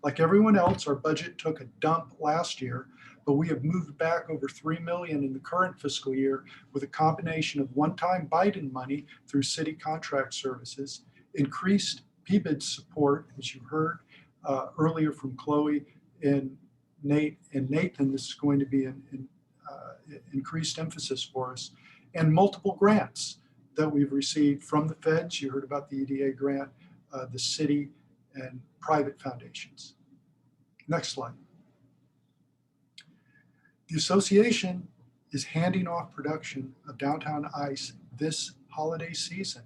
Like everyone else, our budget took a dump last year, but we have moved back over $3 million in the current fiscal year with a combination of one-time Biden money through city contract services, increased PBID support, as you heard earlier from Chloe and Nate and Nathan. This is going to be an increased emphasis for us, and multiple grants that we've received from the feds. You heard about the EDA grant, the city, and private foundations. Next slide. The association is handing off production of Downtown Ice this holiday season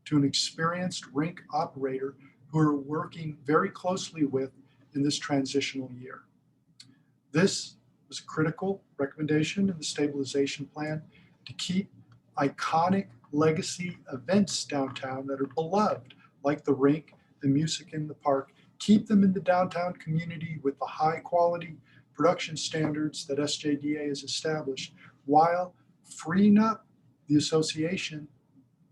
to an experienced rink operator who are working very closely with in this transitional year. This was a critical recommendation in the stabilization plan to keep iconic legacy events downtown that are beloved, like the rink and Music in the Park, keep them in the downtown community with the high quality production standards that SJDA has established, while freeing up the association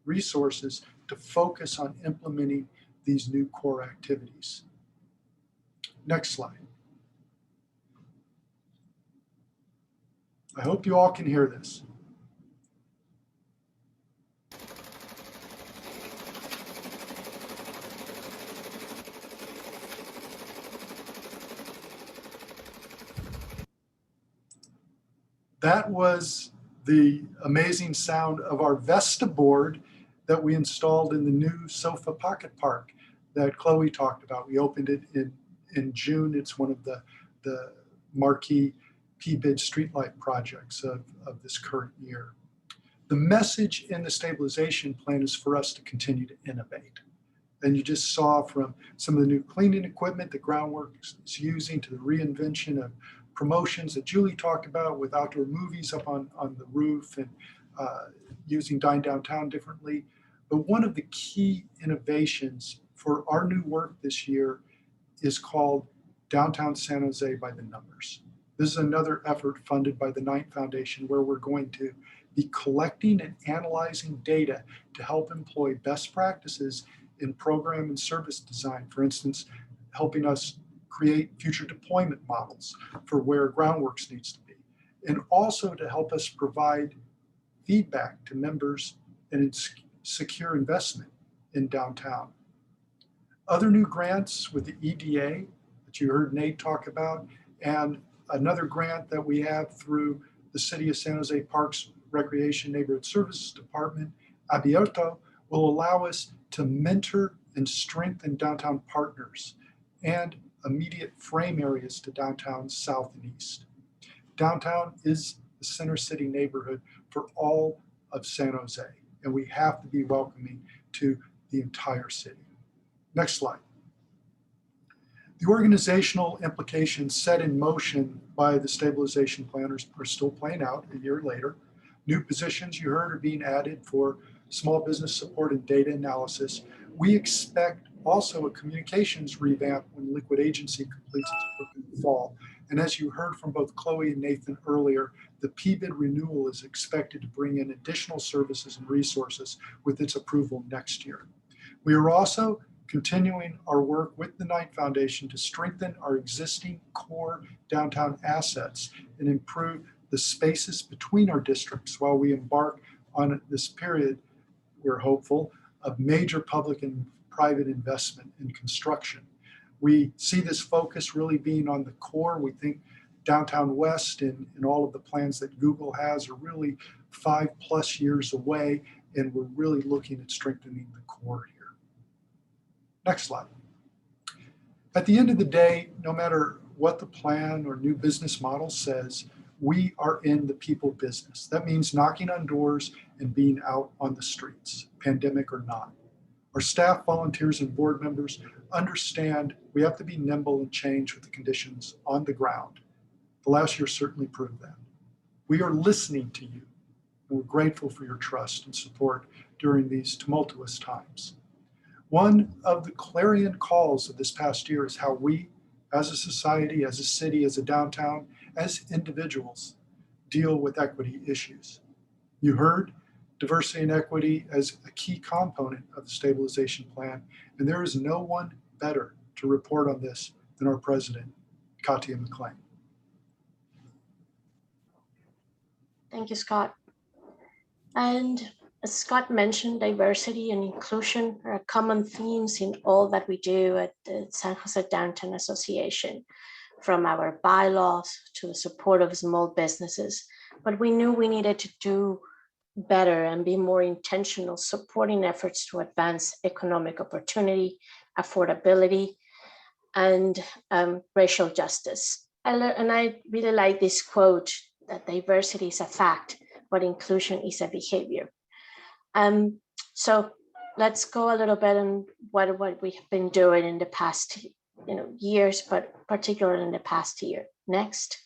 resources to focus on implementing these new core activities. Next slide. I hope you all can hear this. That was the amazing sound of our Vesta board that we installed in the new Sofa Pocket Park that Chloe talked about. We opened it in June. It's one of the marquee PBID streetlight projects of this current year. The message in the stabilization plan is for us to continue to innovate. And you just saw from some of the new cleaning equipment that Groundworks is using to the reinvention of promotions that Julie talked about with outdoor movies up on the roof and using Dine Downtown differently. But one of the key innovations for our new work this year is called Downtown San Jose by the Numbers. This is another effort funded by the Knight Foundation where we're going to be collecting and analyzing data to help employ best practices in program and service design. For instance, helping us create future deployment models for where Groundworks needs to be, and also to help us provide feedback to members and secure investment in downtown. Other new grants with the EDA that you heard Nate talk about, and another grant that we have through the City of San Jose Parks Recreation Neighborhood Services Department, Abierto, will allow us to mentor and strengthen downtown partners and immediate frame areas to downtown south and east. Downtown is the center city neighborhood for all of San Jose, and we have to be welcoming to the entire city. Next slide. The organizational implications set in motion by the stabilization planners are still playing out a year later. New positions you heard are being added for small business support and data analysis. We expect also a communications revamp when Liquid Agency completes its work in the fall. And as you heard from both Chloe and Nathan earlier, the PBID renewal is expected to bring in additional services and resources with its approval next year. We are also continuing our work with the Knight Foundation to strengthen our existing core downtown assets and improve the spaces between our districts while we embark on this period, we're hopeful, of major public and private investment in construction. We see this focus really being on the core. We think Downtown West and all of the plans that Google has are really 5+ years away, and we're really looking at strengthening the core here. Next slide. At the end of the day, no matter what the plan or new business model says, we are in the people business. That means knocking on doors and being out on the streets, pandemic or not. Our staff, volunteers, and board members understand we have to be nimble and change with the conditions on the ground. The last year certainly proved that. We are listening to you, and we're grateful for your trust and support during these tumultuous times. One of the clarion calls of this past year is how we, as a society, as a city, as a downtown, as individuals, deal with equity issues. You heard diversity and equity as a key component of the stabilization plan, and there is no one better to report on this than our president, Katia McLean. Thank you, Scott. And as Scott mentioned, diversity and inclusion are common themes in all that we do at the San Jose Downtown Association, from our bylaws to the support of small businesses. But we knew we needed to do better and be more intentional, supporting efforts to advance economic opportunity, affordability, and racial justice. And I really like this quote, that diversity is a fact, but inclusion is a behavior. So let's go a little bit on what we have been doing in the past years, but particularly in the past year. Next.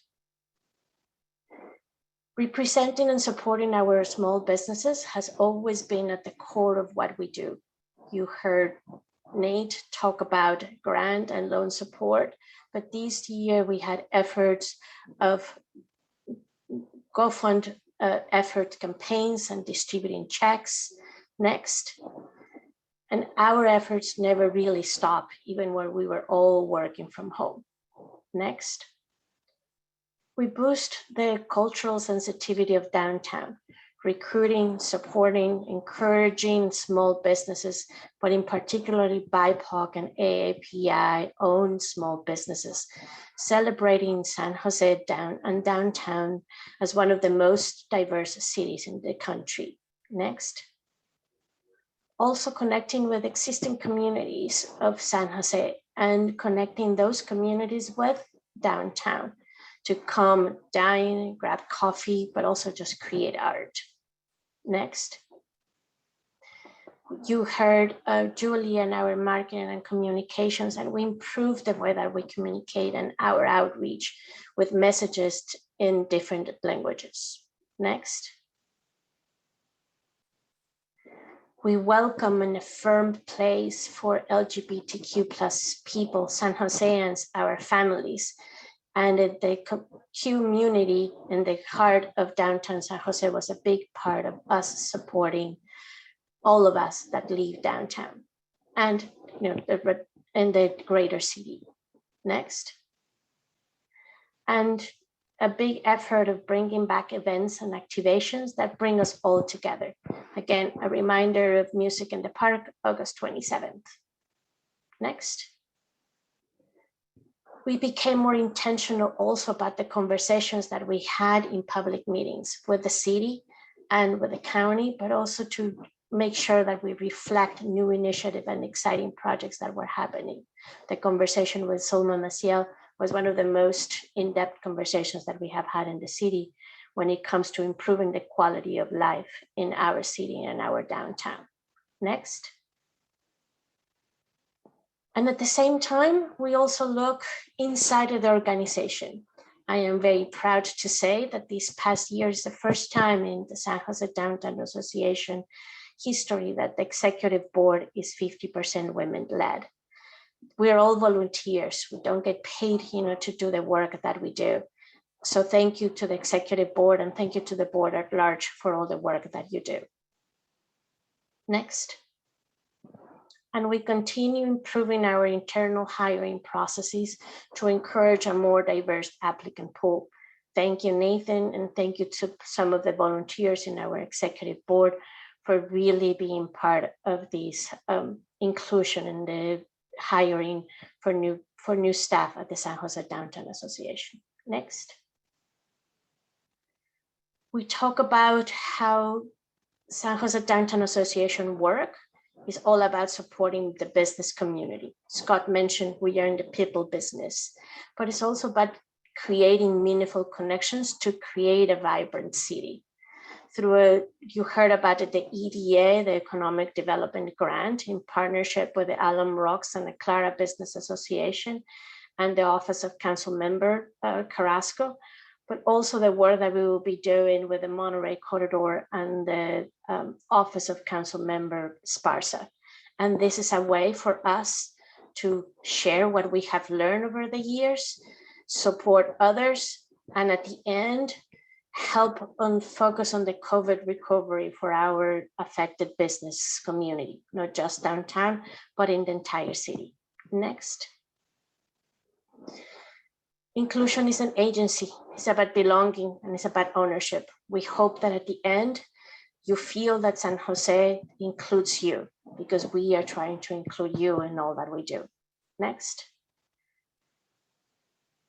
Representing and supporting our small businesses has always been at the core of what we do. You heard Nate talk about grant and loan support, but this year we had efforts of GoFund effort campaigns and distributing checks. Next. And our efforts never really stop, even when we were all working from home. Next. We boost the cultural sensitivity of downtown, recruiting, supporting, encouraging small businesses, but in particularly BIPOC and AAPI-owned small businesses, celebrating San Jose and downtown as one of the most diverse cities in the country. Next. Also connecting with existing communities of San Jose and connecting those communities with downtown to come dine, grab coffee, but also just create art. Next. You heard Julie and our marketing and communications, and we improved the way that we communicate and our outreach with messages in different languages. Next. We welcome an affirmed place for LGBTQ+ people, San Joseans, our families, and the community in the heart of downtown San Jose was a big part of us supporting all of us that live downtown and in the greater city. Next. And a big effort of bringing back events and activations that bring us all together. Again, a reminder of Music in the Park, August 27th. Next. We became more intentional also about the conversations that we had in public meetings with the city and with the county, but also to make sure that we reflect new initiative and exciting projects that were happening. The conversation with Zulma Maciel was one of the most in-depth conversations that we have had in the city when it comes to improving the quality of life in our city and our downtown. Next. And at the same time, we also look inside of the organization. I am very proud to say that this past year is the first time in the San Jose Downtown Association history that the executive board is 50% women-led. We're all volunteers. We don't get paid, to do the work that we do. So thank you to the executive board and thank you to the board at large for all the work that you do. Next. And we continue improving our internal hiring processes to encourage a more diverse applicant pool. Thank you, Nathan, and thank you to some of the volunteers in our executive board for really being part of this inclusion and the hiring for new staff at the San Jose Downtown Association. Next. We talk about how San Jose Downtown Association work is all about supporting the business community. Scott mentioned we are in the people business, but it's also about creating meaningful connections to create a vibrant city. You heard about it, the EDA, the Economic Development Grant, in partnership with the Alum Rocks and the Clara Business Association and the Office of Council Member Carrasco, but also the work that we will be doing with the Monterey Corridor and the Office of Council Member Sparsa. And this is a way for us to share what we have learned over the years, support others, and at the end, help focus on the COVID recovery for our affected business community, not just downtown, but in the entire city. Next. Inclusion is an agency. It's about belonging and it's about ownership. We hope that at the end, you feel that San Jose includes you because we are trying to include you in all that we do. Next.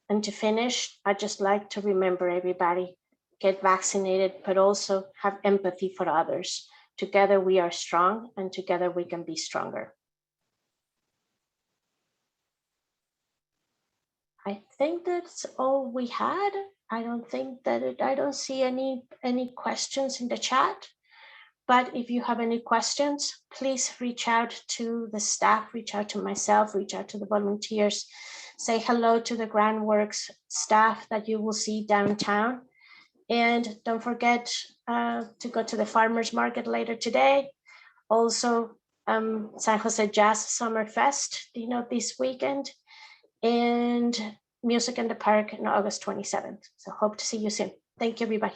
And to finish, I'd just like to remember everybody, get vaccinated, but also have empathy for others. Together we are strong and together we can be stronger. I think that's all we had. I don't see any questions in the chat, but if you have any questions, please reach out to the staff, reach out to myself, reach out to the volunteers, say hello to the Groundworks staff that you will see downtown. And don't forget to go to the farmers market later today. Also, San Jose Jazz Summer Fest, this weekend, and Music in the Park on August 27th. So hope to see you soon. Thank you, everybody.